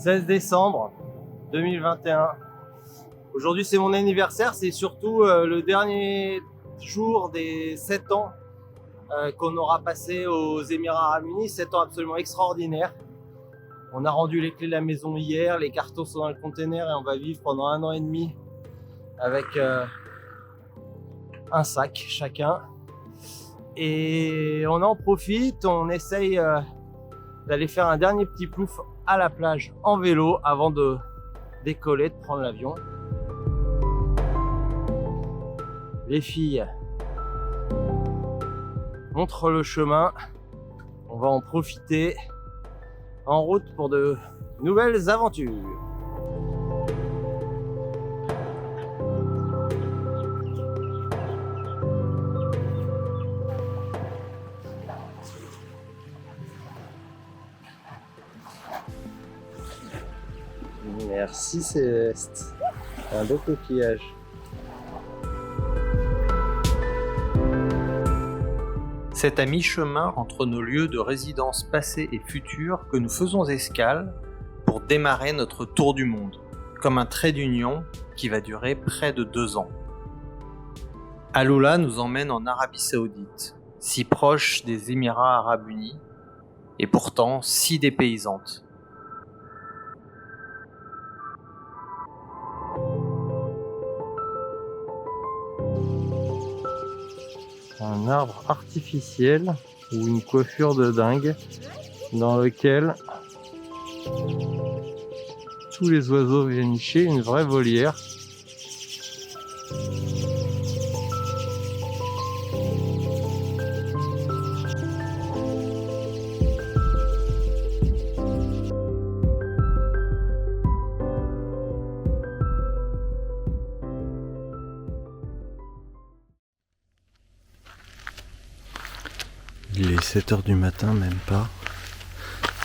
16 décembre 2021. Aujourd'hui, c'est mon anniversaire. C'est surtout le dernier jour des 7 ans qu'on aura passé aux Émirats Arabes Unis. 7 ans absolument extraordinaires. On a rendu les clés de la maison hier. Les cartons sont dans le container et on va vivre pendant 1 an et demi avec un sac chacun. Et on en profite. On essaye d'aller faire un dernier petit plouf à la plage en vélo avant de décoller, de prendre l'avion. Les filles montrent le chemin, on va en profiter en route pour de nouvelles aventures. Merci Céleste, un beau coquillage. C'est à mi-chemin entre nos lieux de résidence passés et futurs que nous faisons escale pour démarrer notre tour du monde, comme un trait d'union qui va durer près de 2 ans. Alula nous emmène en Arabie Saoudite, si proche des Émirats Arabes Unis, et pourtant si dépaysante. Un arbre artificiel ou une coiffure de dingue dans lequel tous les oiseaux viennent nicher, une vraie volière. Il est 7h du matin, même pas.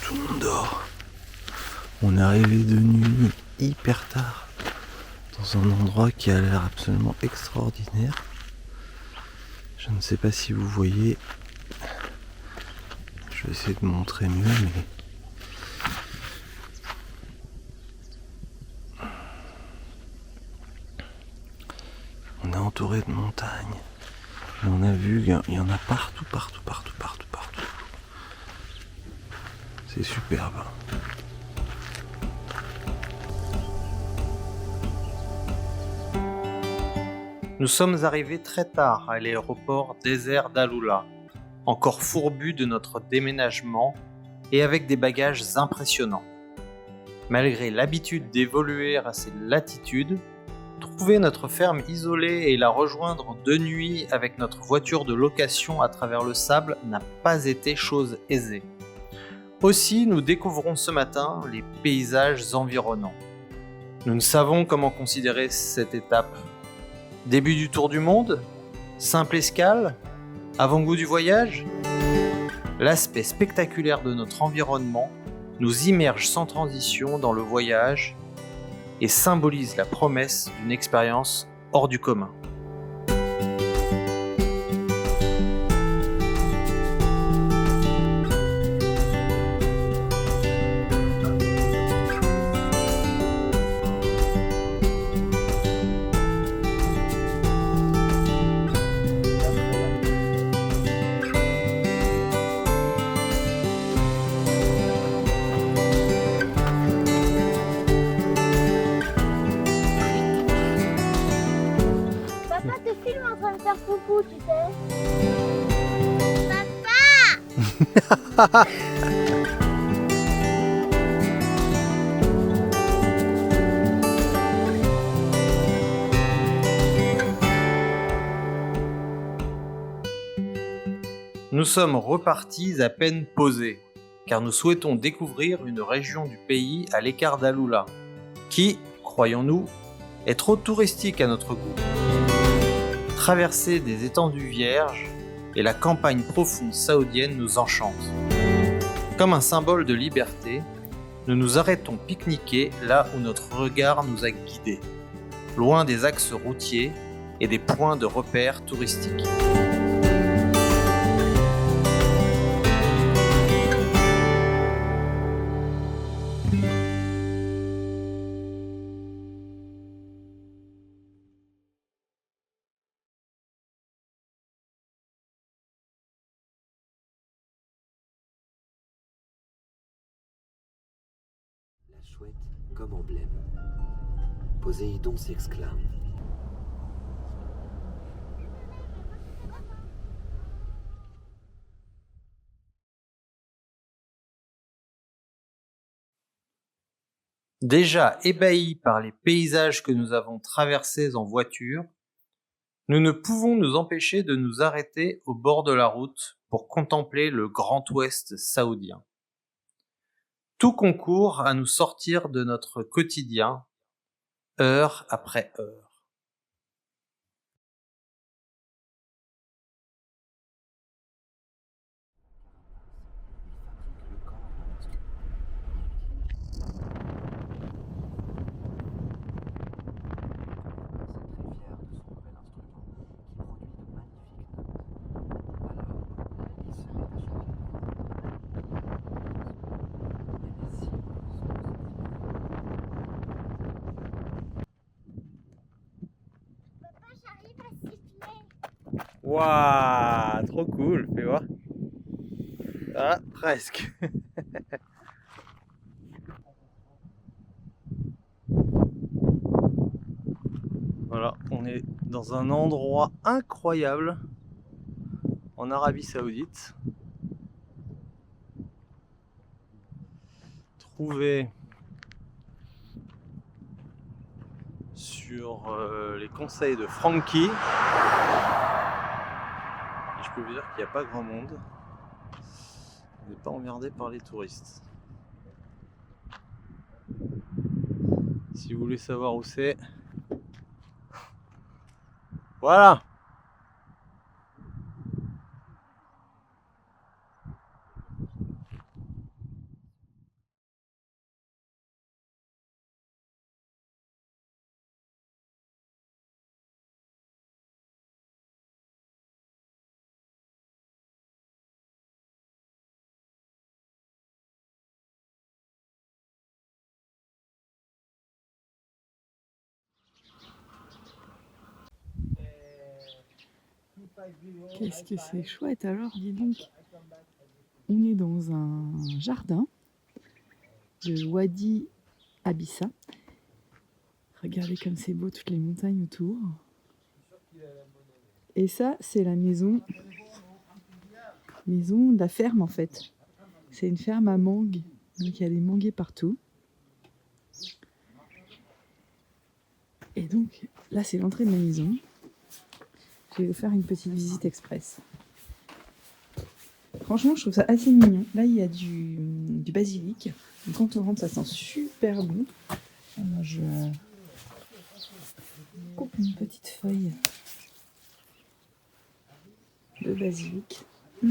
Tout le monde dort. On est arrivé de nuit hyper tard dans un endroit qui a l'air absolument extraordinaire. Je ne sais pas si vous voyez. Je vais essayer de montrer mieux, mais on est entouré de montagnes. Et on a vu, il y en a partout. C'est superbe. Nous sommes arrivés très tard à l'aéroport désert d'Alula, encore fourbu de notre déménagement et avec des bagages impressionnants. Malgré l'habitude d'évoluer à ces latitudes, trouver notre ferme isolée et la rejoindre de nuit avec notre voiture de location à travers le sable n'a pas été chose aisée. Aussi, nous découvrons ce matin les paysages environnants. Nous ne savons comment considérer cette étape. Début du tour du monde ? Simple escale ? Avant-goût du voyage ? L'aspect spectaculaire de notre environnement nous immerge sans transition dans le voyage et symbolise la promesse d'une expérience hors du commun. Papa te filme en train de faire coucou, tu sais. Papa. Nous sommes repartis à peine posés, car nous souhaitons découvrir une région du pays à l'écart d'Alula, qui, croyons-nous, est trop touristique à notre goût. Traverser des étendues vierges et la campagne profonde saoudienne nous enchantent. Comme un symbole de liberté, nous nous arrêtons pique-niquer là où notre regard nous a guidés, loin des axes routiers et des points de repère touristiques. La chouette comme emblème. Poséidon s'exclame. Déjà ébahis par les paysages que nous avons traversés en voiture, nous ne pouvons nous empêcher de nous arrêter au bord de la route pour contempler le Grand Ouest saoudien. Tout concourt à nous sortir de notre quotidien, heure après heure. Papa, j'arrive à siffler. Waouh, trop cool, fais voir. Ah, presque. Voilà, on est dans un endroit incroyable en Arabie Saoudite. Trouvé sur les conseils de Frankie. Et je peux vous dire qu'il n'y a pas grand monde. On n'est pas emmerdé par les touristes. Si vous voulez savoir où c'est, voilà. Qu'est-ce que c'est chouette alors, dis donc. On est dans un jardin de Wadi Abissa. Regardez comme c'est beau, toutes les montagnes autour. Et ça, c'est la maison de la ferme en fait. C'est une ferme à mangue, donc il y a des manguiers partout. Et donc là, c'est l'entrée de la maison. Je vais vous faire une petite visite express. Franchement, je trouve ça assez mignon. Là, il y a du basilic. Donc, quand on rentre, ça sent super bon. Alors, je coupe une petite feuille de basilic. Et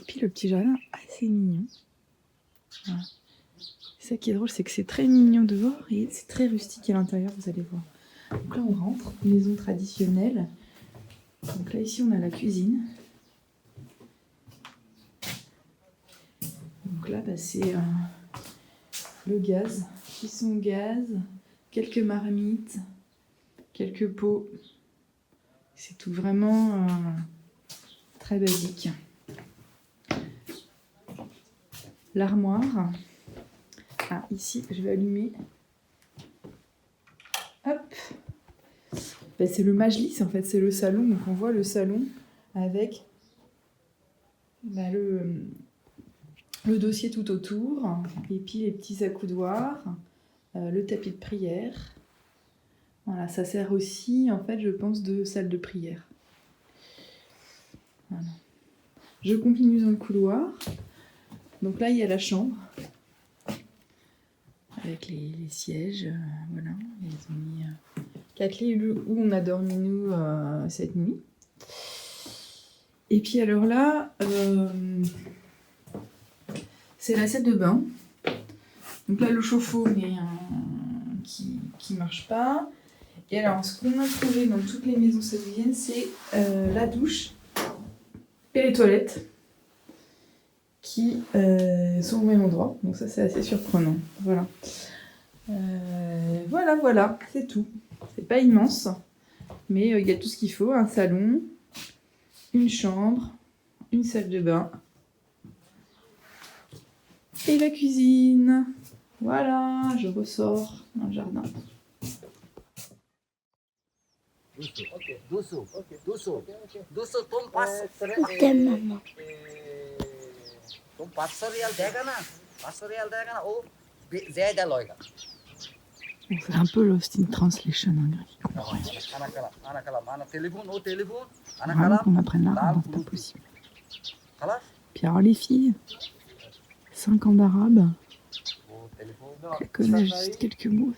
puis, le petit jardin, assez mignon. Voilà. Ça qui est drôle, c'est que c'est très mignon dehors et c'est très rustique à l'intérieur, vous allez voir. Donc là, on rentre, maison traditionnelle. Donc là, ici, on a la cuisine. Donc là, bah, c'est le gaz, cuisson au gaz, quelques marmites, quelques pots. C'est tout vraiment très basique. L'armoire. Ah, ici, je vais allumer. Hop. Ben, c'est le majlis, en fait, c'est le salon. Donc on voit le salon avec le dossier tout autour, et puis les petits accoudoirs, le tapis de prière. Voilà, ça sert aussi, en fait, je pense, de salle de prière. Voilà. Je continue dans le couloir. Donc là, il y a la chambre. Avec les sièges, voilà. Ils ont mis 4 lits où on a dormi, nous, cette nuit. Et puis alors là, c'est la salle de bain. Donc là, le chauffe-eau, mais qui marche pas. Et alors, ce qu'on a trouvé dans toutes les maisons saoudiennes, c'est la douche et les toilettes qui sont au même endroit. Donc ça, c'est assez surprenant. Voilà. Voilà, c'est tout. C'est pas immense, mais il y a tout ce qu'il faut. Un salon, une chambre, une salle de bain. Et la cuisine. Voilà, je ressors dans le jardin. t'aime, maman. Bon, c'est un peu Lost in Translation, hein, Greg. Vraiment qu'on apprenne l'arabe, c'est pas possible. Puis alors les filles, 5 ans d'arabe, elles connaissent juste quelques mots.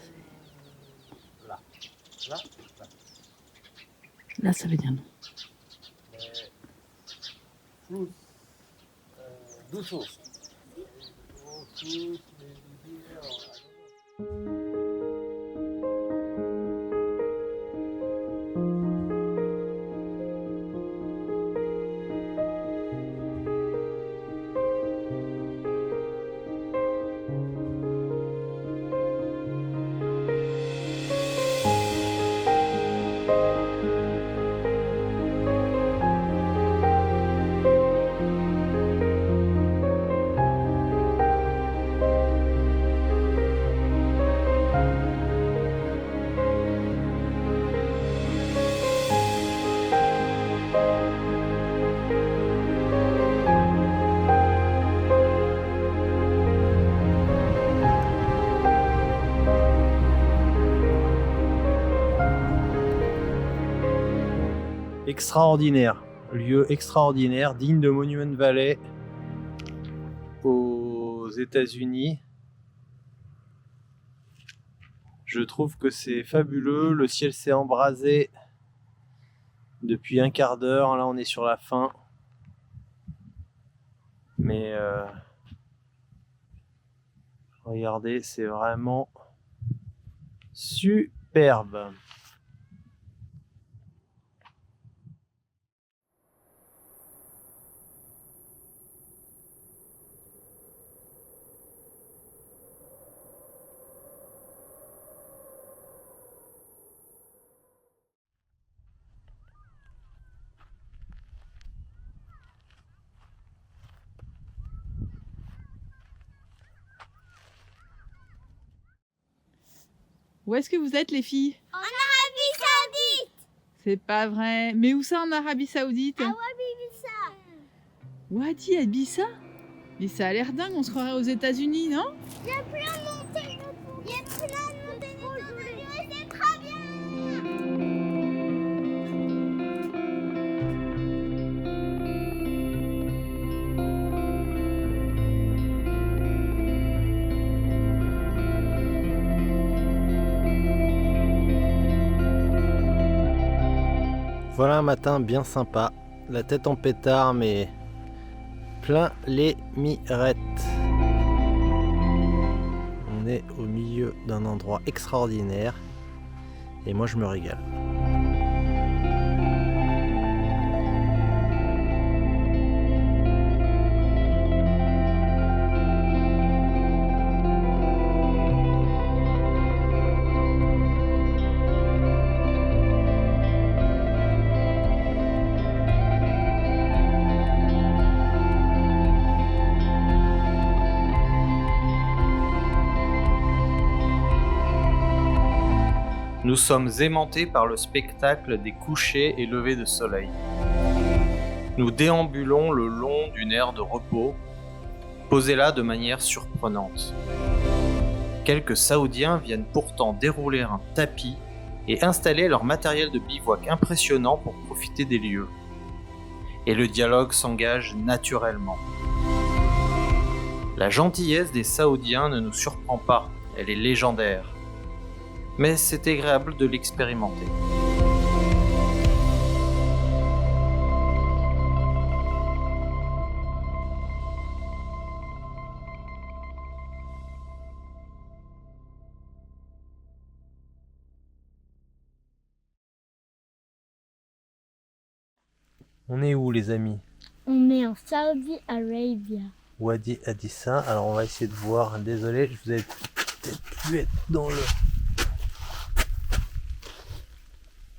Là, ça veut dire non. Extraordinaire, lieu extraordinaire, digne de Monument Valley aux États-Unis. Je trouve que c'est fabuleux, le ciel s'est embrasé depuis un quart d'heure, là on est sur la fin. Mais regardez, c'est vraiment superbe. Où est-ce que vous êtes, les filles? En Arabie Saoudite. C'est pas vrai. Mais où ça, en Arabie Saoudite? À Wadi Wadi Abissa? Mais ça a l'air dingue, on se croirait aux États-Unis, non? Il y a plein de montagnes. Il y a plein de montagnes autour de nous et c'est très bien. Voilà un matin bien sympa, la tête en pétard mais plein les mirettes. On est au milieu d'un endroit extraordinaire et moi je me régale. Nous sommes aimantés par le spectacle des couchers et levées de soleil. Nous déambulons le long d'une aire de repos, posée là de manière surprenante. Quelques Saoudiens viennent pourtant dérouler un tapis et installer leur matériel de bivouac impressionnant pour profiter des lieux. Et le dialogue s'engage naturellement. La gentillesse des Saoudiens ne nous surprend pas, elle est légendaire. Mais c'est agréable de l'expérimenter. On est où les amis? On est en Saudi Arabia. Wadi Abissa. Alors on va essayer de voir. Désolé, je vous avais peut-être pu être dans le...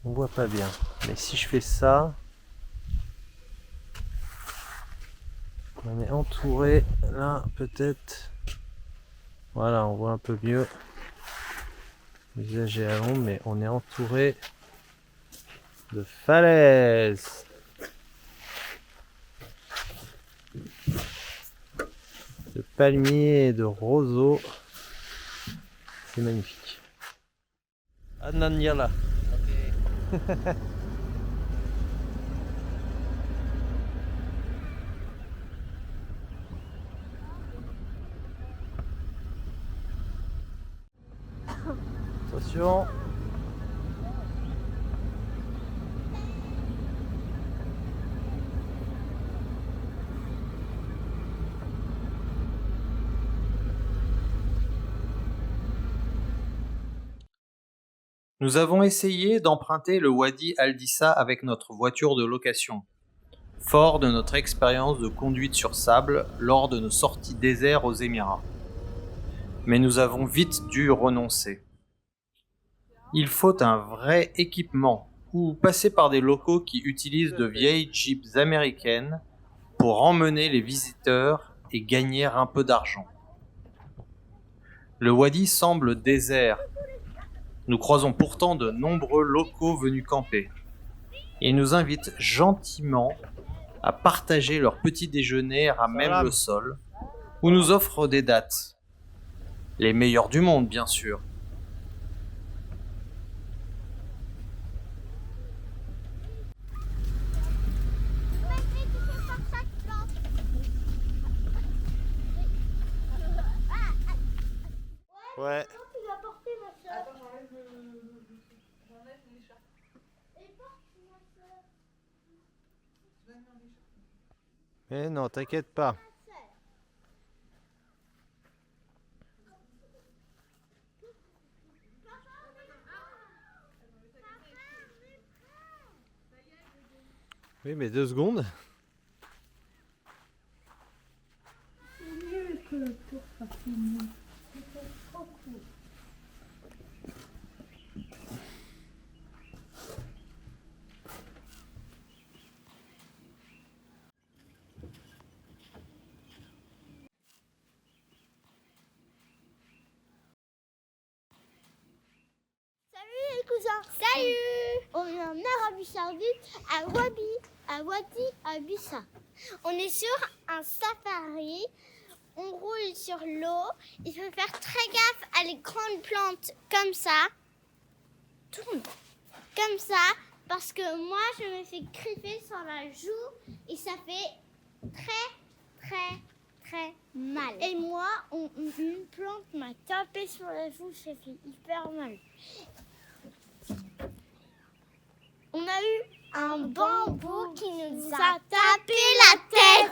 On voit pas bien. Mais si je fais ça, on est entouré. Là, peut-être. Voilà, on voit un peu mieux. Le visage est à l'ombre, mais on est entouré de falaises. De palmiers et de roseaux. C'est magnifique. Ananyala. Attention. Nous avons essayé d'emprunter le Wadi Al-Dissa avec notre voiture de location, fort de notre expérience de conduite sur sable lors de nos sorties désert aux Émirats. Mais nous avons vite dû renoncer. Il faut un vrai équipement ou passer par des locaux qui utilisent de vieilles jeeps américaines pour emmener les visiteurs et gagner un peu d'argent. Le Wadi semble désert. Nous croisons pourtant de nombreux locaux venus camper. Ils nous invitent gentiment à partager leur petit déjeuner à même le sol, ou nous offrent des dates. Les meilleures du monde, bien sûr. Ouais. Tu vas porter ma soeur. Attends, j'enlève l'écharpe. Et porte ma soeur. Mais non, t'inquiète pas. Oui, mais 2 secondes. C'est mieux que le tour soit fini. C'était trop cool. Salut les cousins. Salut. On est en Arabie Saoudite, à Wadi Al-Dissa. On est sur un safari. On roule sur l'eau. Il faut faire très gaffe à les grandes plantes comme ça. Tourne. Comme ça. Parce que moi, je me fais griffer sur la joue. Et ça fait très mal. Et moi, une plante m'a tapé sur la joue. Ça fait hyper mal. On a eu un bambou qui nous a tapé la tête.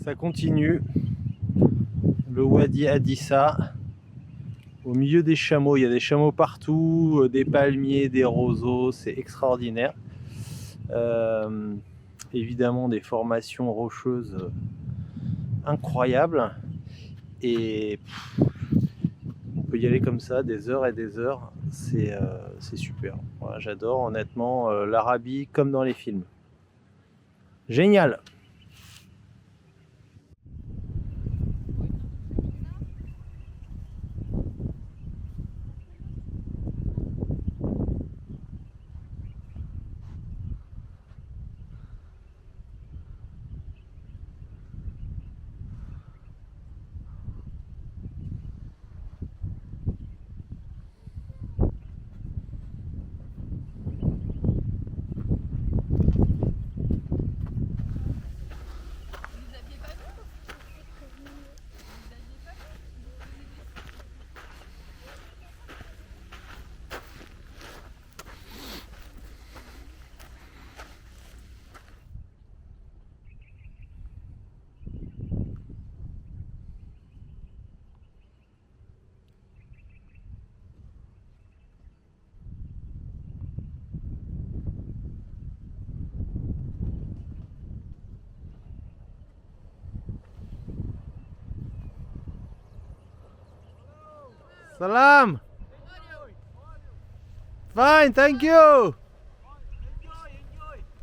Ça continue. Le Wadi Hadissa. Au milieu des chameaux. Il y a des chameaux partout, des palmiers, des roseaux. C'est extraordinaire. Évidemment des formations rocheuses incroyables. Et on peut y aller comme ça des heures et des heures. C'est super. Voilà, j'adore honnêtement l'Arabie comme dans les films. Génial. Salam. Fine, thank you.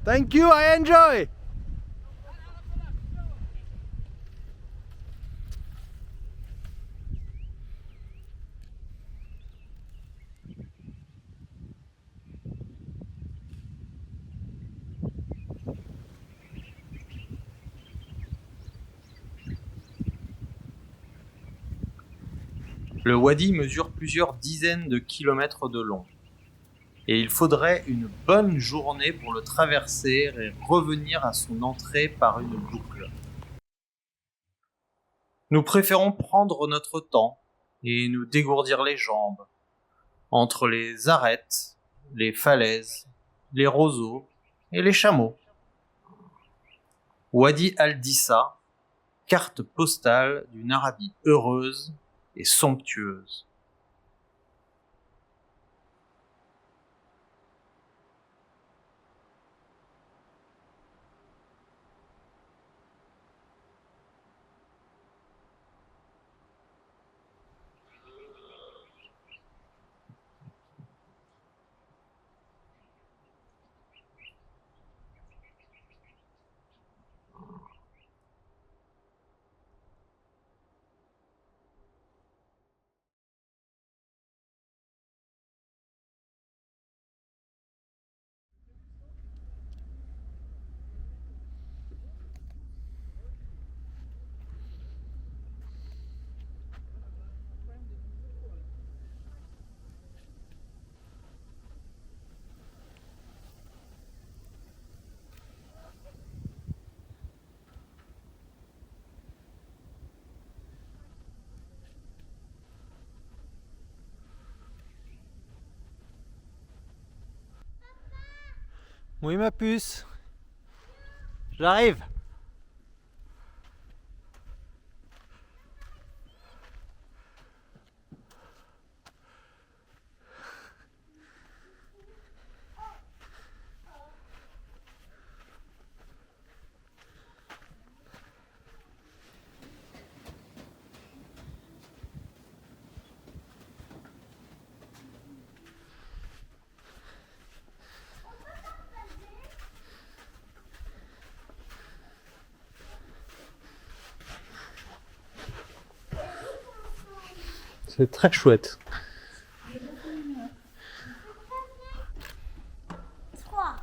Thank you, I enjoy. Le wadi mesure plusieurs dizaines de kilomètres de long. Et il faudrait une bonne journée pour le traverser et revenir à son entrée par une boucle. Nous préférons prendre notre temps et nous dégourdir les jambes entre les arêtes, les falaises, les roseaux et les chameaux. Wadi Hadissa, carte postale d'une Arabie heureuse et somptueuse. Oui ma puce, j'arrive. C'est très chouette. 3.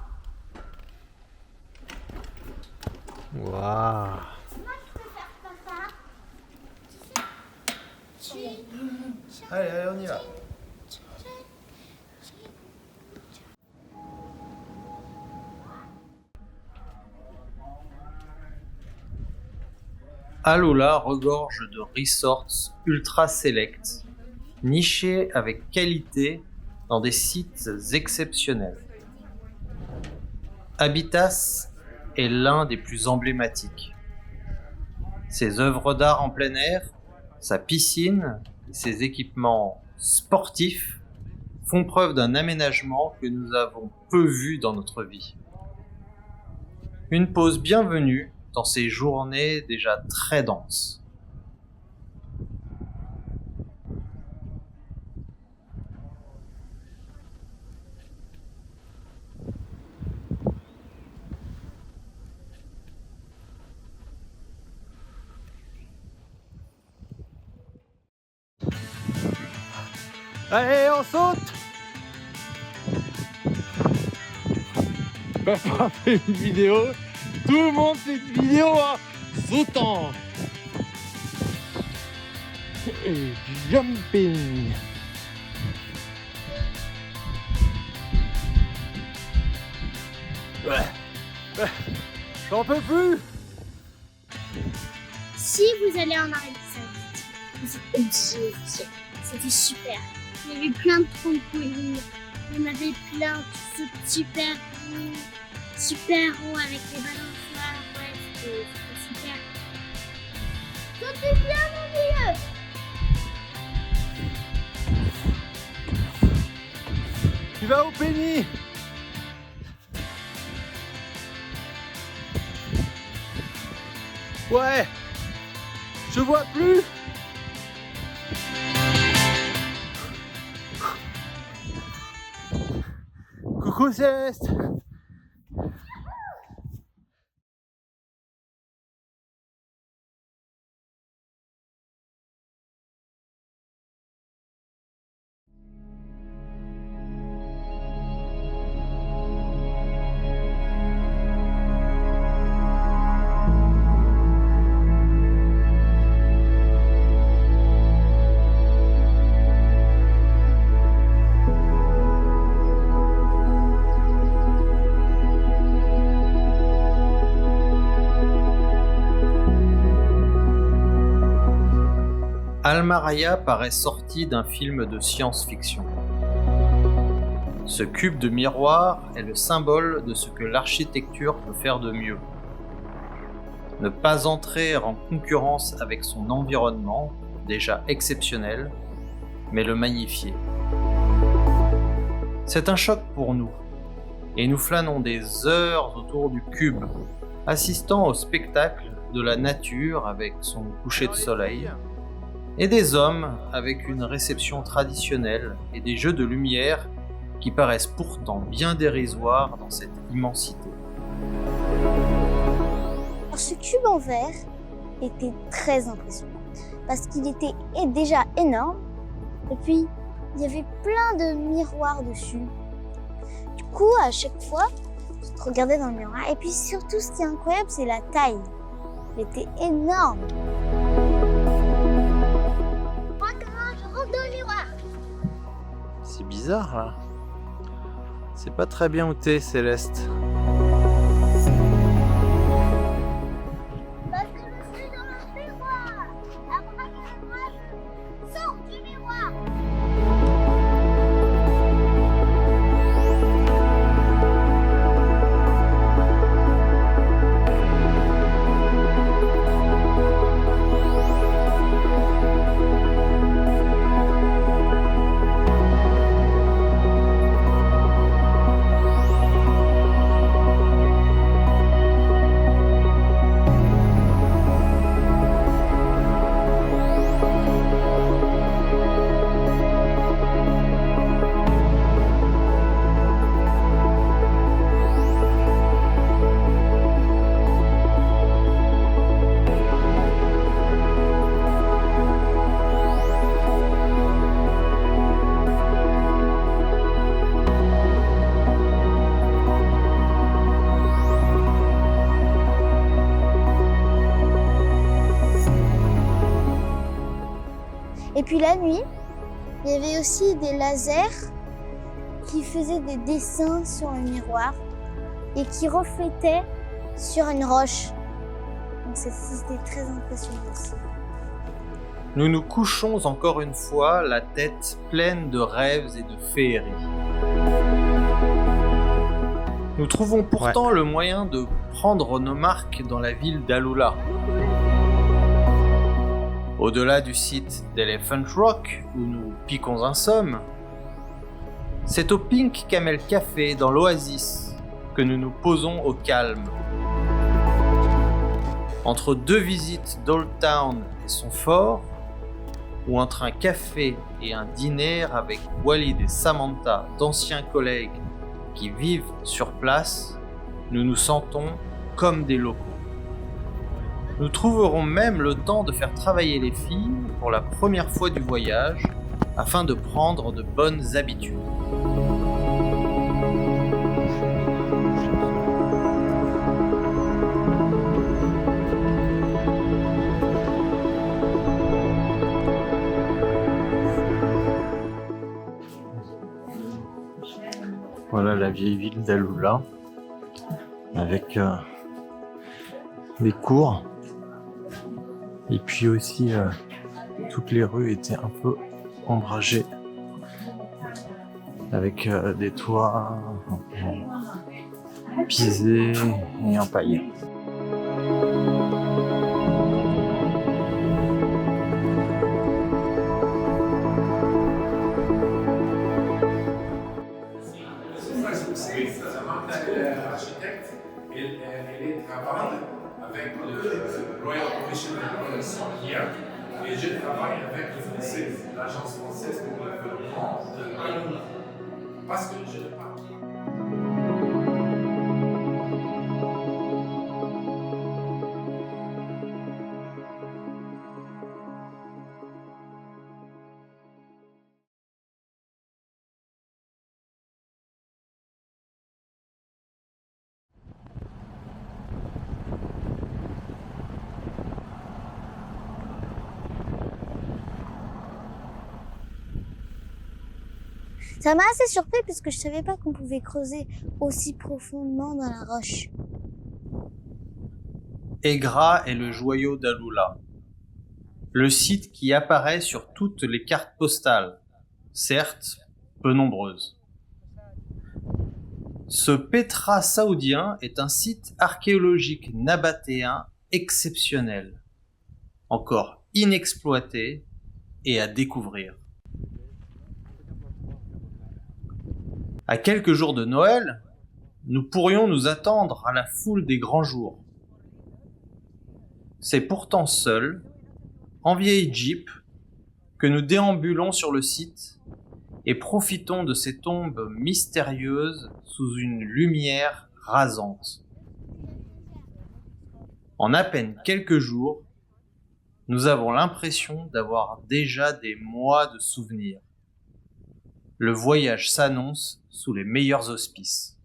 Waouh. Moi, je peux faire papa. Allez, on y va. Aloula regorge de resorts ultra select, nichés avec qualité dans des sites exceptionnels. Habitas est l'un des plus emblématiques. Ses œuvres d'art en plein air, sa piscine et ses équipements sportifs font preuve d'un aménagement que nous avons peu vu dans notre vie. Une pause bienvenue dans ces journées déjà très denses. Allez, on saute! Papa fait une vidéo, tout le monde fait une vidéo en sautant! Et jumping! J'en peux plus! Si vous allez en Arabie Saoudite, vous êtes obligés d'y aller. C'était super. Il y avait plein de trampolines. Il y en avait plein qui sautent super haut avec les balançoires. Ouais, c'était super. Sautez bien, mon vieux! Tu vas au Penny! Ouais! Je vois plus! Coucou Céleste! Al-Maraya paraît sorti d'un film de science-fiction. Ce cube de miroir est le symbole de ce que l'architecture peut faire de mieux. Ne pas entrer en concurrence avec son environnement, déjà exceptionnel, mais le magnifier. C'est un choc pour nous, et nous flânons des heures autour du cube, assistant au spectacle de la nature avec son coucher de soleil, et des hommes avec une réception traditionnelle et des jeux de lumière qui paraissent pourtant bien dérisoires dans cette immensité. Alors, ce cube en verre était très impressionnant parce qu'il était déjà énorme et puis il y avait plein de miroirs dessus. Du coup, à chaque fois, tu te regardais dans le miroir et puis surtout ce qui est incroyable, c'est la taille. Il était énorme. C'est bizarre là. C'est pas très bien où t'es, Céleste. Parce que je suis dans le miroir. Après que moi, je sors du miroir. Et puis la nuit, il y avait aussi des lasers qui faisaient des dessins sur le miroir et qui reflétaient sur une roche. Donc c'était très impressionnant aussi. Nous nous couchons encore une fois la tête pleine de rêves et de féeries. Nous trouvons pourtant le moyen de prendre nos marques dans la ville d'Alula. Au-delà du site d'Elephant Rock, où nous piquons un somme, c'est au Pink Camel Café dans l'Oasis que nous nous posons au calme. Entre deux visites d'Old Town et son fort, ou entre un café et un dîner avec Walid et Samantha, d'anciens collègues qui vivent sur place, nous nous sentons comme des locaux. Nous trouverons même le temps de faire travailler les filles pour la première fois du voyage afin de prendre de bonnes habitudes. Voilà la vieille ville d'Alula avec des cours et puis aussi toutes les rues étaient un peu ombragées avec des toits en pisé et en paille. L'architecte, elle travaille avec le Royal Commission de Relations hier et je travaille avec l'agence française pour le développement de Alula. Parce que je ne parle pas. Ça m'a assez surpris parce que je savais pas qu'on pouvait creuser aussi profondément dans la roche. Egra est le joyau d'Alula, le site qui apparaît sur toutes les cartes postales, certes peu nombreuses. Ce Petra saoudien est un site archéologique nabatéen exceptionnel, encore inexploité et à découvrir. À quelques jours de Noël, nous pourrions nous attendre à la foule des grands jours. C'est pourtant seul, en vieille Jeep, que nous déambulons sur le site et profitons de ces tombes mystérieuses sous une lumière rasante. En à peine quelques jours, nous avons l'impression d'avoir déjà des mois de souvenirs. Le voyage s'annonce sous les meilleurs auspices.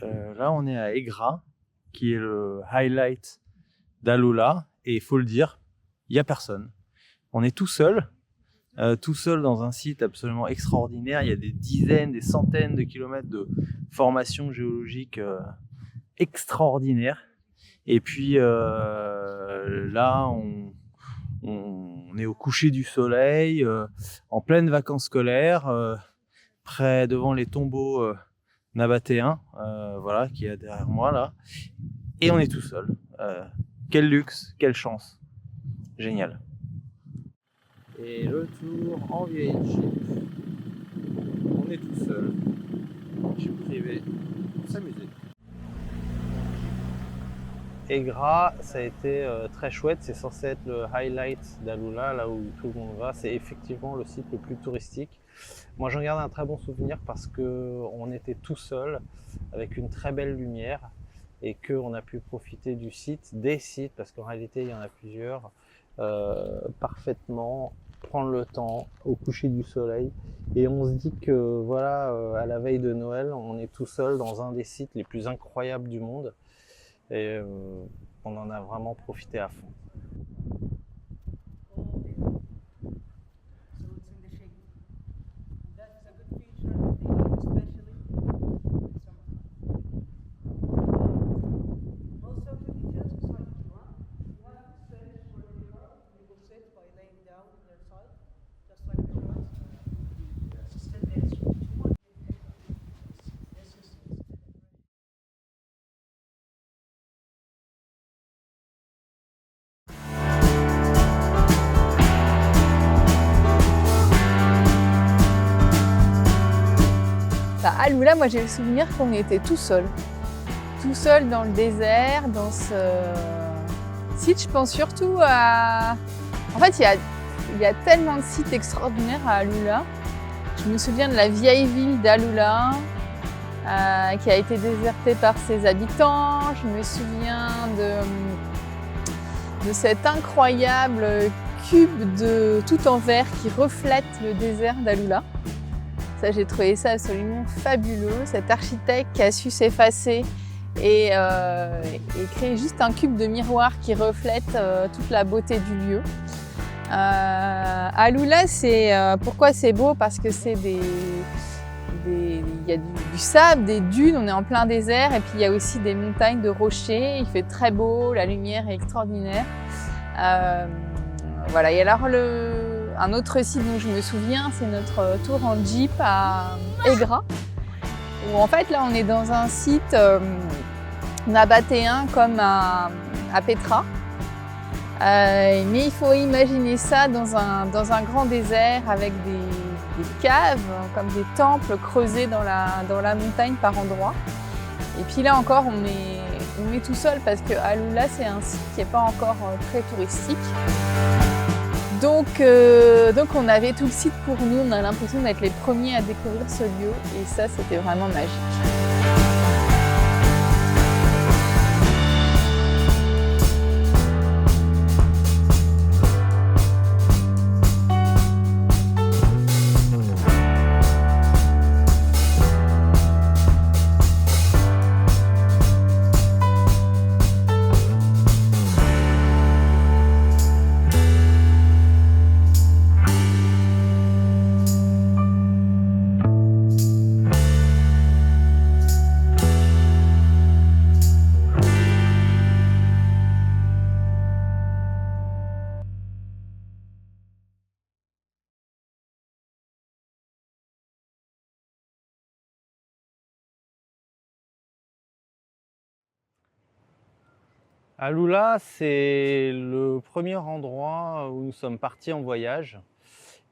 Là, on est à Egra, qui est le highlight d'Alula, et il faut le dire, il n'y a personne. On est tout seul dans un site absolument extraordinaire. Il y a des dizaines, des centaines de kilomètres de formation géologique extraordinaire. Et puis là, on est au coucher du soleil, en pleine vacances scolaires, près devant les tombeaux nabatéens, voilà, qui est derrière moi là. Et on est tout seul. Quel luxe, quelle chance. Génial. Et retour en vieille Jeep. On est tout seul. Jeep privé. Pour s'amuser. Egra, ça a été très chouette. C'est censé être le highlight d'Alula, là où tout le monde va. C'est effectivement le site le plus touristique. Moi, j'en garde un très bon souvenir parce qu'on était tout seul avec une très belle lumière et qu'on a pu profiter du site, des sites, parce qu'en réalité, il y en a plusieurs, parfaitement, prendre le temps au coucher du soleil. Et on se dit que voilà, à la veille de Noël, on est tout seul dans un des sites les plus incroyables du monde. Et on en a vraiment profité à fond. À Lula, moi j'ai le souvenir qu'on était tout seul dans le désert, dans ce site. Je pense surtout à... En fait, il y a tellement de sites extraordinaires à Alula. Je me souviens de la vieille ville d'Alula, qui a été désertée par ses habitants. Je me souviens de cet incroyable cube tout en verre qui reflète le désert d'Alula. Ça, j'ai trouvé ça absolument fabuleux. Cet architecte qui a su s'effacer et créer juste un cube de miroir qui reflète toute la beauté du lieu. Alula, pourquoi c'est beau? Parce que il y a du sable, des dunes, on est en plein désert, et puis il y a aussi des montagnes de rochers. Il fait très beau, la lumière est extraordinaire. Voilà. Et alors un autre site dont je me souviens, c'est notre tour en Jeep à Aigra, où en fait là on est dans un site nabatéen comme à Petra. Mais il faut imaginer ça dans un grand désert avec des caves, comme des temples creusés dans la montagne par endroits. Et puis là encore, on est tout seul parce que Alula, c'est un site qui n'est pas encore très touristique. Donc on avait tout le site pour nous, on a l'impression d'être les premiers à découvrir ce lieu et ça, c'était vraiment magique. Alula, c'est le premier endroit où nous sommes partis en voyage.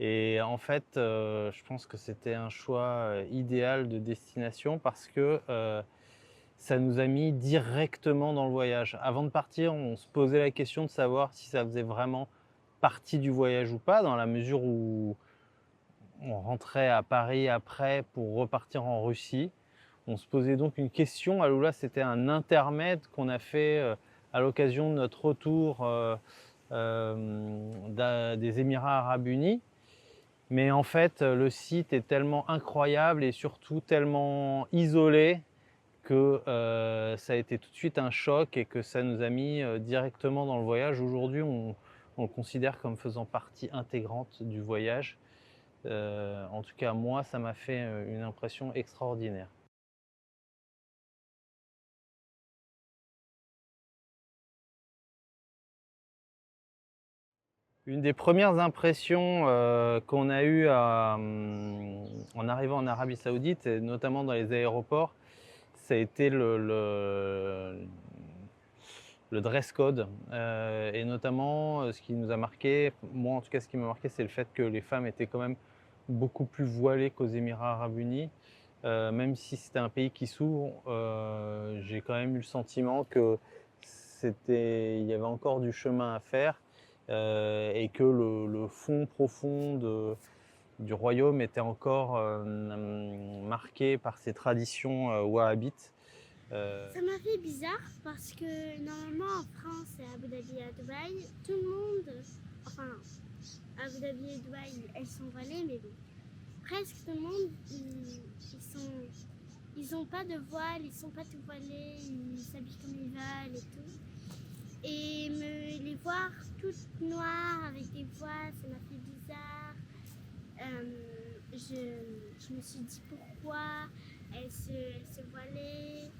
Et en fait, je pense que c'était un choix idéal de destination parce que ça nous a mis directement dans le voyage. Avant de partir, on se posait la question de savoir si ça faisait vraiment partie du voyage ou pas, dans la mesure où on rentrait à Paris après pour repartir en Russie. On se posait donc une question. Alula, c'était un intermède qu'on a fait à l'occasion de notre retour des Émirats Arabes Unis. Mais en fait, le site est tellement incroyable et surtout tellement isolé que ça a été tout de suite un choc et que ça nous a mis directement dans le voyage. Aujourd'hui, on le considère comme faisant partie intégrante du voyage. En tout cas, moi, ça m'a fait une impression extraordinaire. Une des premières impressions qu'on a eues en arrivant en Arabie Saoudite, et notamment dans les aéroports, ça a été le dress code. Et notamment, ce qui nous a marqué, moi en tout cas, ce qui m'a marqué, c'est le fait que les femmes étaient quand même beaucoup plus voilées qu'aux Émirats Arabes Unis. Même si c'était un pays qui s'ouvre, j'ai quand même eu le sentiment que il y avait encore du chemin à faire. Et que le fond profond du royaume était encore marqué par ses traditions wahhabites. Ça m'a fait bizarre parce que normalement en France et à Abu Dhabi et à Dubaï, tout le monde, enfin Abu Dhabi et Dubaï, elles sont voilées, mais bon, presque tout le monde, ils ont pas de voile, ils sont pas tout voilés, ils s'habillent comme ils veulent et tout. Et les voir toutes noires avec des voiles, ça m'a fait bizarre. Je me suis dit pourquoi elles se voilaient,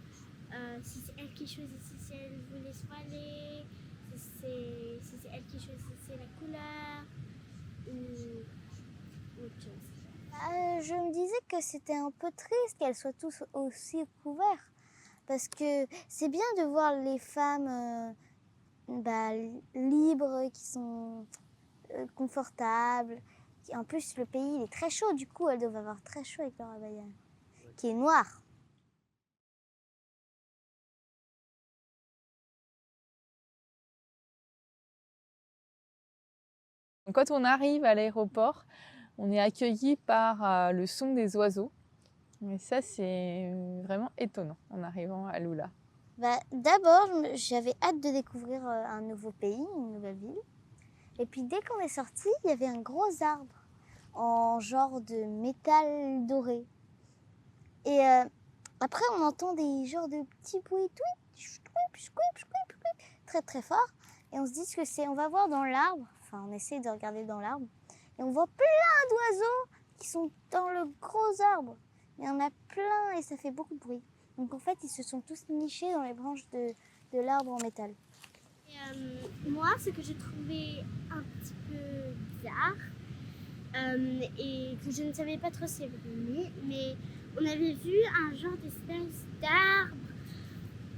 si c'est elles qui choisissaient si elles voulaient se voiler, si c'est elles qui choisissaient la couleur ou autre chose. Je me disais que c'était un peu triste qu'elles soient tous aussi couvertes. Parce que c'est bien de voir les femmes libres, qui sont confortables. En plus, le pays il est très chaud, du coup, elles doivent avoir très chaud avec leur abaya. qui est noir. Donc, quand on arrive à l'aéroport, on est accueilli par le son des oiseaux. Et ça, c'est vraiment étonnant en arrivant à Lula. D'abord, j'avais hâte de découvrir un nouveau pays, une nouvelle ville. Et puis dès qu'on est sorti, il y avait un gros arbre en genre de métal doré. Et après, on entend des genres de petits bruits très très fort. Et on se dit que c'est, on va voir dans l'arbre, enfin on essaie de regarder dans l'arbre, et on voit plein d'oiseaux qui sont dans le gros arbre. Il y en a plein et ça fait beaucoup de bruit. Donc en fait, ils se sont tous nichés dans les branches de l'arbre en métal. Moi, ce que j'ai trouvé un petit peu bizarre et que je ne savais pas trop c'est venu, mais on avait vu un genre d'espèce d'arbre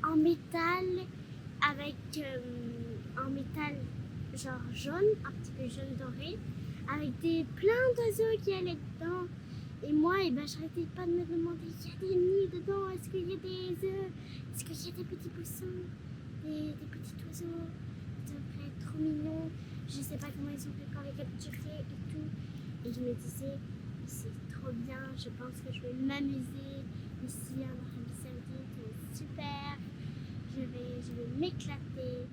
en métal avec un métal genre jaune, un petit peu jaune doré, avec plein d'oiseaux qui allaient dedans. Et moi, j'arrêtais pas de me demander, il y a des nids dedans, est-ce qu'il y a des œufs, est-ce qu'il y a des petits poussins, des petits oiseaux, ça devrait être trop mignon. Je sais pas comment ils ont fait pour les capturer et tout. Et je me disais, c'est trop bien, je pense que je vais m'amuser ici en Arabie Saoudite, super, je vais m'éclater.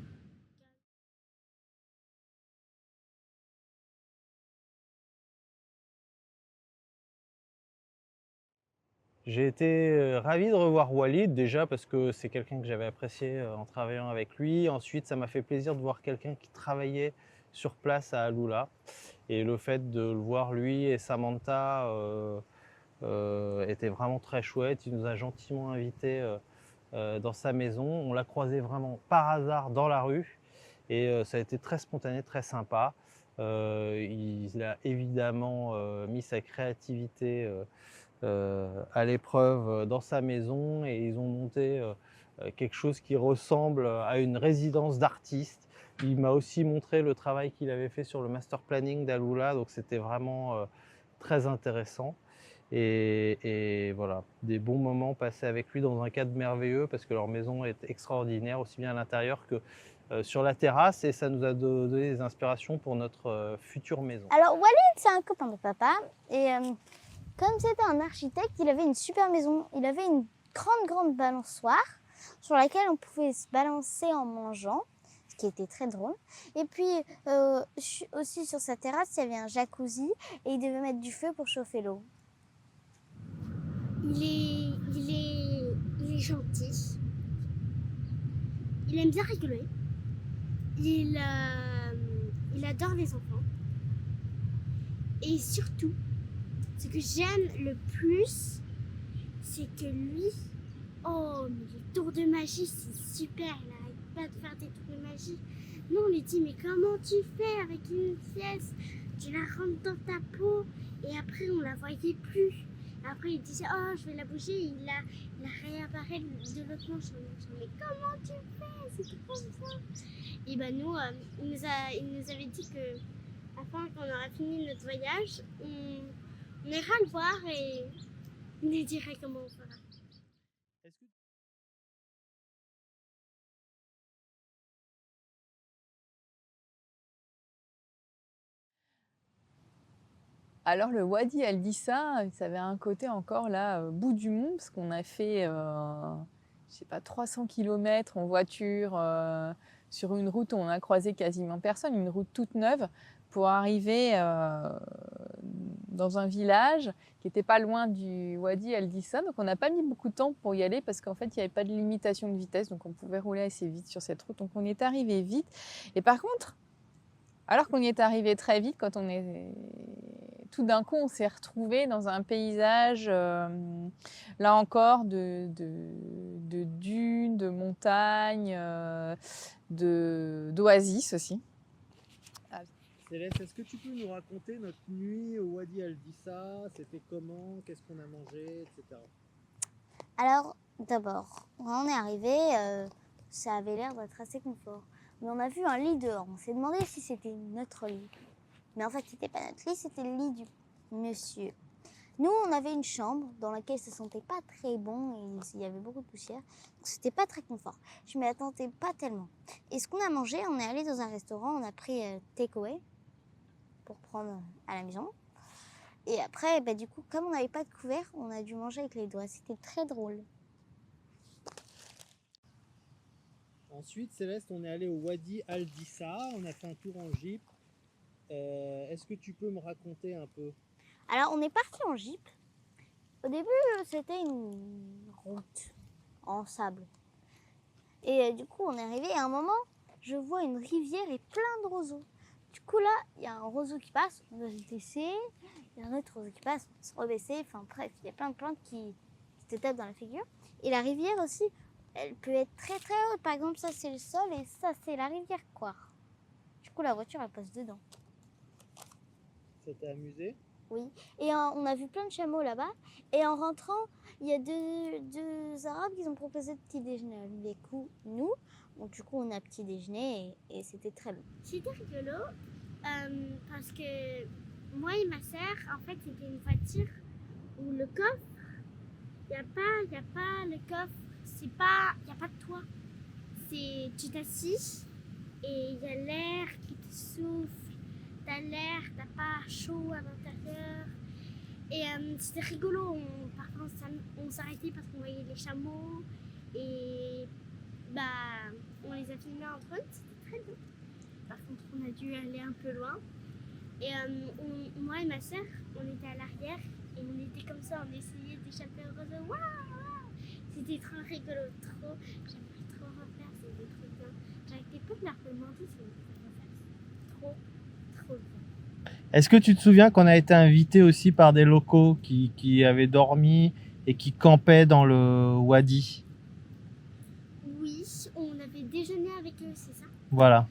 J'ai été ravi de revoir Walid, déjà parce que c'est quelqu'un que j'avais apprécié en travaillant avec lui. Ensuite, ça m'a fait plaisir de voir quelqu'un qui travaillait sur place à Alula. Et le fait de le voir, lui et Samantha, était vraiment très chouette. Il nous a gentiment invités dans sa maison. On l'a croisé vraiment par hasard dans la rue. Et ça a été très spontané, très sympa. Il a évidemment mis sa créativité à l'épreuve dans sa maison et ils ont monté quelque chose qui ressemble à une résidence d'artiste. Il m'a aussi montré le travail qu'il avait fait sur le master planning d'Alula, donc c'était vraiment très intéressant. Et voilà, des bons moments passés avec lui dans un cadre merveilleux parce que leur maison est extraordinaire, aussi bien à l'intérieur que sur la terrasse, et ça nous a donné des inspirations pour notre future maison. Alors Walid, c'est un copain de papa, et comme c'était un architecte, il avait une super maison. Il avait une grande balançoire sur laquelle on pouvait se balancer en mangeant, ce qui était très drôle. Et puis aussi sur sa terrasse, il y avait un jacuzzi et il devait mettre du feu pour chauffer l'eau. Il est gentil. Il aime bien rigoler. Il adore les enfants. Et surtout, ce que j'aime le plus, c'est que lui, oh, mais les tours de magie, c'est super. Il n'arrête pas de faire des tours de magie. Nous, on lui dit, mais comment tu fais avec une pièce? Tu la rentres dans ta peau et après, on la voyait plus. Après, il disait, oh, je vais la bouger, il la réapparaît de l'autre manche. Mais comment tu fais? C'est trop bien. Et nous, il nous avait dit que, afin qu'on aura fini notre voyage, on ira le voir et il nous dirait comment on fera. Alors le Wadi Al Dissa, ça avait un côté encore là, bout du monde, parce qu'on a fait, je sais pas, 300 km en voiture sur une route où on a croisé quasiment personne, une route toute neuve, pour arriver dans un village qui n'était pas loin du Wadi Al Dissa. Donc on n'a pas mis beaucoup de temps pour y aller parce qu'en fait il n'y avait pas de limitation de vitesse, donc on pouvait rouler assez vite sur cette route. Donc on est arrivé vite. Et par contre, alors qu'on y est arrivé très vite, quand on est... Tout d'un coup, on s'est retrouvé dans un paysage, là encore, de dunes, de montagnes, d'oasis aussi. Céleste, est-ce que tu peux nous raconter notre nuit au Wadi Al Dissa? C'était comment? Qu'est-ce qu'on a mangé, etc. Alors, d'abord, quand on est arrivé, ça avait l'air d'être assez confort. Mais on a vu un lit dehors. On s'est demandé si c'était notre lit. Mais en fait, c'était pas notre lit, c'était le lit du monsieur. Nous, on avait une chambre dans laquelle ça sentait pas très bon et il y avait beaucoup de poussière. Donc, c'était pas très confort. Je m'y attendais pas tellement. Et ce qu'on a mangé, on est allé dans un restaurant, on a pris takeaway pour prendre à la maison. Et après, du coup, comme on n'avait pas de couvert, on a dû manger avec les doigts. C'était très drôle. Ensuite, Céleste, on est allé au Wadi Al Dissa, on a fait un tour en jeep. Est-ce que tu peux me raconter un peu? Alors, on est parti en jeep. Au début, c'était une route en sable. Et du coup, on est arrivé et à un moment, je vois une rivière et plein de roseaux. Du coup, là, il y a un roseau qui passe, on doit se baisser. Il y a un autre roseau qui passe, on doit se rebaisser. Enfin bref, il y a plein de plantes qui te tapent dans la figure. Et la rivière aussi, elle peut être très très haute. Par exemple, ça c'est le sol et ça c'est la rivière, quoi. Du coup, la voiture, elle passe dedans. Ça t'a amusé? Oui. Et on a vu plein de chameaux là-bas. Et en rentrant, il y a deux Arabes qui ont proposé de petit déjeuner. Du coup, nous, donc du coup, on a petit déjeuner et c'était très bon. C'était rigolo parce que moi et ma sœur, en fait, c'était une voiture où le coffre, il n'y a pas le coffre, il n'y a pas de toit. Tu t'assis et il y a l'air qui te souffle. T'as l'air, t'as pas chaud à l'intérieur. Et c'était rigolo. Parfois, on s'arrêtait parce qu'on voyait les chameaux. Et on les a filmés entre eux. C'était très beau. Par contre, on a dû aller un peu loin. Et moi et ma sœur, on était à l'arrière. Et on était comme ça, on essayait d'échapper au roseau. Waouh! C'était trop rigolo. J'aimerais trop refaire. C'était trop bien. J'arrêtais pas de leur demander si on pouvait refaire. Trop. Est-ce que tu te souviens qu'on a été invité aussi par des locaux qui avaient dormi et qui campaient dans le wadi? Oui, on avait déjeuné avec eux, c'est ça? Voilà.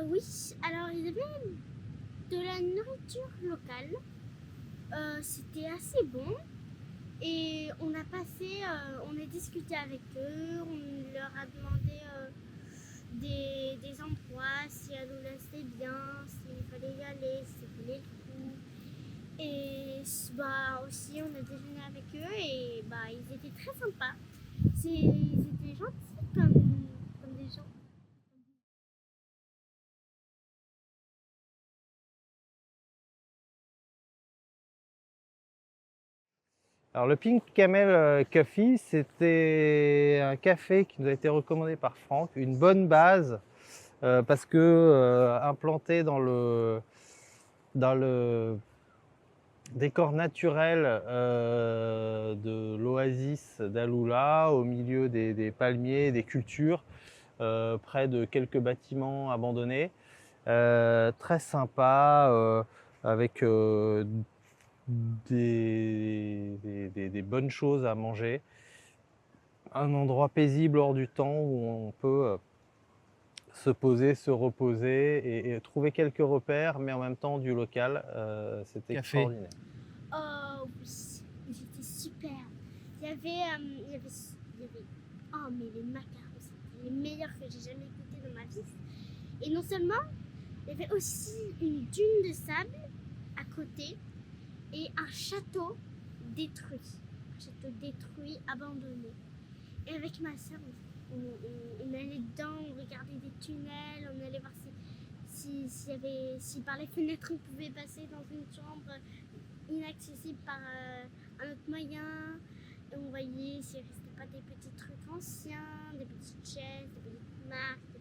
Oui, alors ils avaient de la nourriture locale. C'était assez bon. Et on a discuté avec eux, on leur a demandé des endroits, si Aloula c'était bien, s'il fallait y aller, si ça valait le coup. Et aussi on a déjeuné avec eux et ils étaient très sympas. Ils étaient gentils comme des gens. Alors le Pink Camel Coffee, c'était un café qui nous a été recommandé par Franck, une bonne base parce que implanté dans le décor naturel de l'oasis d'Aloula, au milieu des palmiers, des cultures, près de quelques bâtiments abandonnés, très sympa, avec des bonnes choses à manger, un endroit paisible hors du temps où on peut se poser, se reposer et trouver quelques repères, mais en même temps du local. C'était extraordinaire. Oh oui, c'était super. Il y avait oh mais les macarons, c'était les meilleurs que j'ai jamais goûté dans ma vie. Et non seulement, il y avait aussi une dune de sable à côté et un château détruit. Un château détruit, abandonné. Et avec ma soeur, on allait dedans, on regardait des tunnels, on allait voir si par les fenêtres on pouvait passer dans une chambre inaccessible par un autre moyen. Et on voyait s'il ne restait pas des petits trucs anciens, des petites chaises, des petites marques, des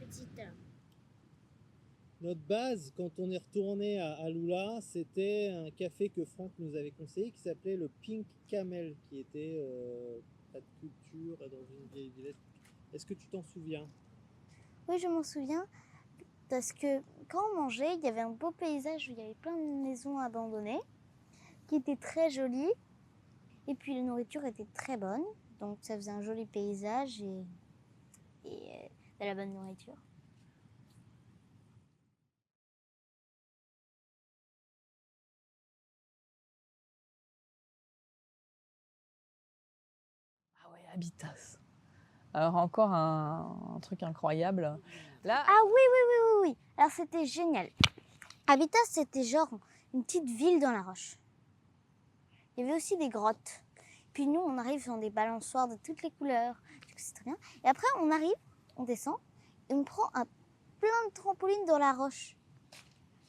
petites... Notre base, quand on est retourné à Aloula, c'était un café que Franck nous avait conseillé qui s'appelait le Pink Camel, qui était pas de culture dans une vieille villette. Est-ce que tu t'en souviens? Oui, je m'en souviens. Parce que quand on mangeait, il y avait un beau paysage où il y avait plein de maisons abandonnées qui étaient très jolies. Et puis la nourriture était très bonne. Donc ça faisait un joli paysage et de la bonne nourriture. Habitas. Alors encore un truc incroyable. Là... Ah oui. Alors c'était génial. Habitas, c'était genre une petite ville dans la roche. Il y avait aussi des grottes. Puis nous, on arrive dans des balançoires de toutes les couleurs. C'est très bien. Et après, on arrive, on descend et on prend plein de trampolines dans la roche.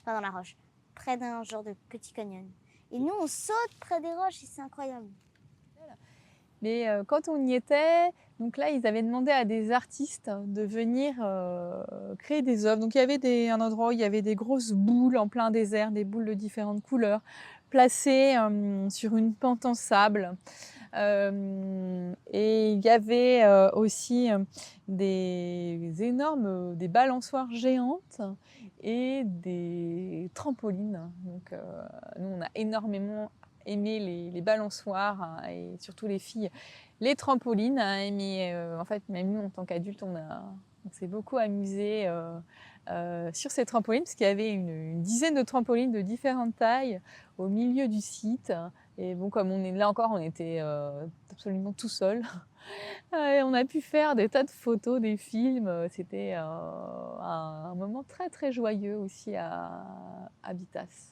Enfin, dans la roche, près d'un genre de petit canyon. Et nous, on saute près des roches et c'est incroyable. Mais quand on y était, donc là, ils avaient demandé à des artistes de venir créer des œuvres. Donc il y avait un endroit où il y avait des grosses boules en plein désert, des boules de différentes couleurs, placées sur une pente en sable. Et il y avait aussi des balançoires géantes et des trampolines. Donc nous, on a énormément aimé les balançoires hein, et surtout les filles, les trampolines. Hein, mais en fait, même nous, en tant qu'adultes, on s'est beaucoup amusé sur ces trampolines parce qu'il y avait une dizaine de trampolines de différentes tailles au milieu du site. Et bon, comme on est là encore, on était absolument tout seul. On a pu faire des tas de photos, des films. C'était un moment très très joyeux aussi à Bitas.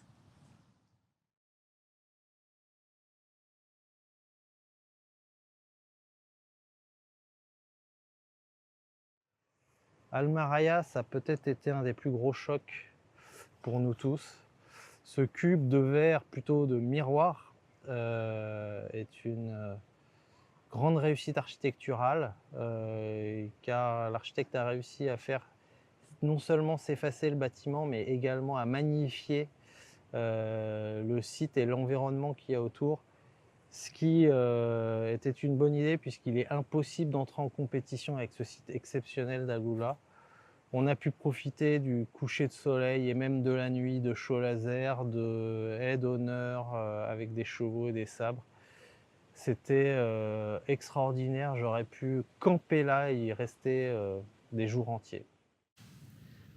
Almaraya, ça a peut-être été un des plus gros chocs pour nous tous. Ce cube de verre, plutôt de miroir, est une grande réussite architecturale car l'architecte a réussi à faire non seulement s'effacer le bâtiment mais également à magnifier le site et l'environnement qu'il y a autour, ce qui était une bonne idée puisqu'il est impossible d'entrer en compétition avec ce site exceptionnel d'Alula. On a pu profiter du coucher de soleil et même de la nuit, de shows laser, de haies d'honneur avec des chevaux et des sabres. C'était extraordinaire, j'aurais pu camper là et y rester des jours entiers.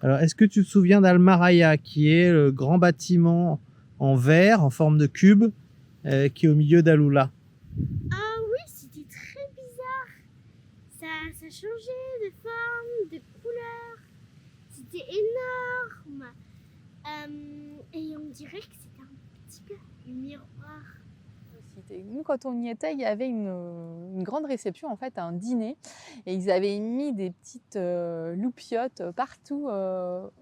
Alors, est-ce que tu te souviens d'Almaraya, qui est le grand bâtiment en verre, en forme de cube, qui est au milieu d'Alula? Ah oui, c'était très bizarre. Ça changeait de forme, de couleur. C'était énorme. Et on dirait que c'était un petit peu un miroir. Nous, quand on y était, il y avait une grande réception, en fait, un dîner. Et ils avaient mis des petites loupiottes partout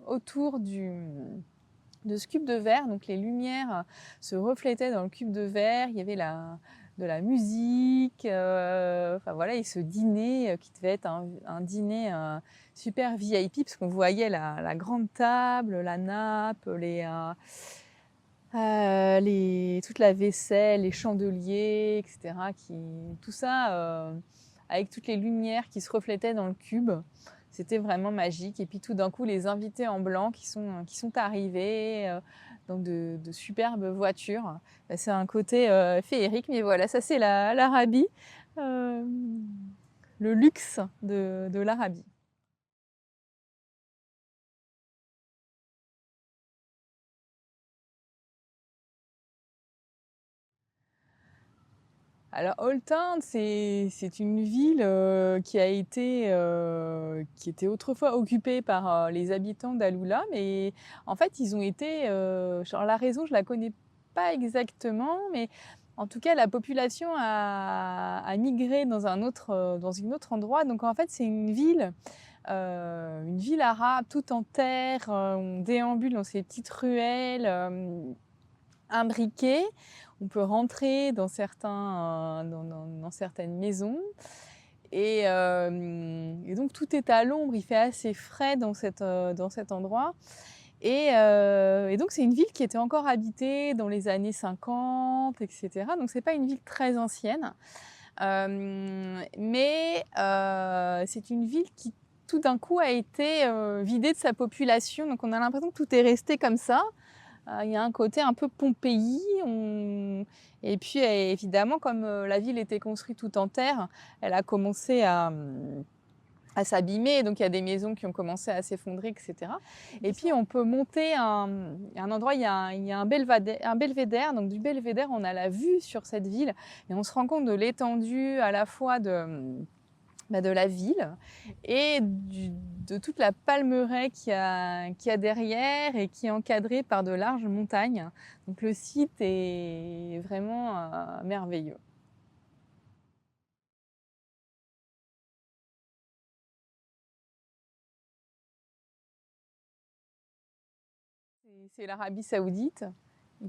autour de ce cube de verre. Donc les lumières se reflétaient dans le cube de verre. Il y avait de la musique. Enfin voilà, et ce dîner qui devait être un dîner super VIP, parce qu'on voyait la grande table, la nappe, toute la vaisselle, les chandeliers, etc. Tout ça avec toutes les lumières qui se reflétaient dans le cube. C'était vraiment magique. Et puis tout d'un coup, les invités en blanc qui sont arrivés, donc de superbes voitures. C'est un côté féerique, mais voilà, ça c'est l'Arabie, le luxe de l'Arabie. Alors Old Town, c'est une ville qui était autrefois occupée par les habitants d'Alula, mais en fait ils ont été, genre la raison je la connais pas exactement, mais en tout cas la population a migré dans un autre endroit. Donc en fait c'est une ville arabe toute en terre. On déambule dans ces petites ruelles imbriquées. On peut rentrer dans certaines maisons et donc tout est à l'ombre, il fait assez frais dans cet endroit. Et donc c'est une ville qui était encore habitée dans les années 50, etc. Donc c'est pas une ville très ancienne, mais c'est une ville qui tout d'un coup a été vidée de sa population. Donc on a l'impression que tout est resté comme ça. Il y a un côté un peu Pompéi. Et puis évidemment, comme la ville était construite tout en terre, elle a commencé à s'abîmer. Donc il y a des maisons qui ont commencé à s'effondrer, etc. Et puis on peut monter un endroit, il y a un belvédère. Donc du belvédère, on a la vue sur cette ville et on se rend compte de l'étendue à la fois de de la ville et de toute la palmeraie qu'il y a derrière et qui est encadrée par de larges montagnes. Donc le site est vraiment merveilleux. C'est l'Arabie Saoudite.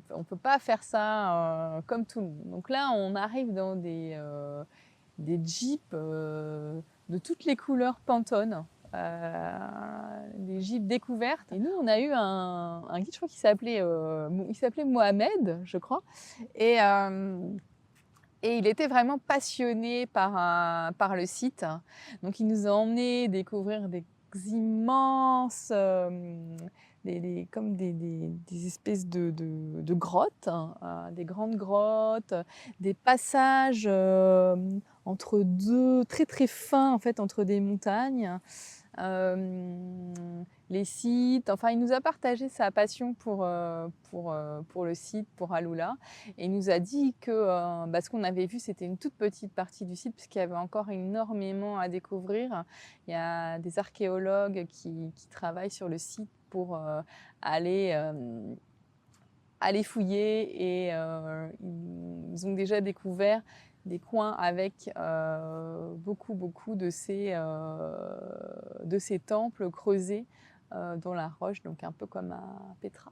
On ne peut pas faire ça comme tout le monde. Donc là, on arrive dans des jeeps de toutes les couleurs Pantone, des jeeps découvertes. Et nous, on a eu un guide, je crois qu'il s'appelait Mohamed, je crois. Et il était vraiment passionné par le site. Donc il nous a emmenés découvrir des immenses... comme des espèces de grottes, des grandes grottes, des passages entre très très fins en fait entre des montagnes, les sites. Enfin, il nous a partagé sa passion pour le site, pour Alula, et il nous a dit que ce qu'on avait vu c'était une toute petite partie du site puisqu'il y avait encore énormément à découvrir. Il y a des archéologues qui travaillent sur le site pour aller fouiller et ils ont déjà découvert des coins avec beaucoup de ces temples creusés dans la roche, donc un peu comme à Petra.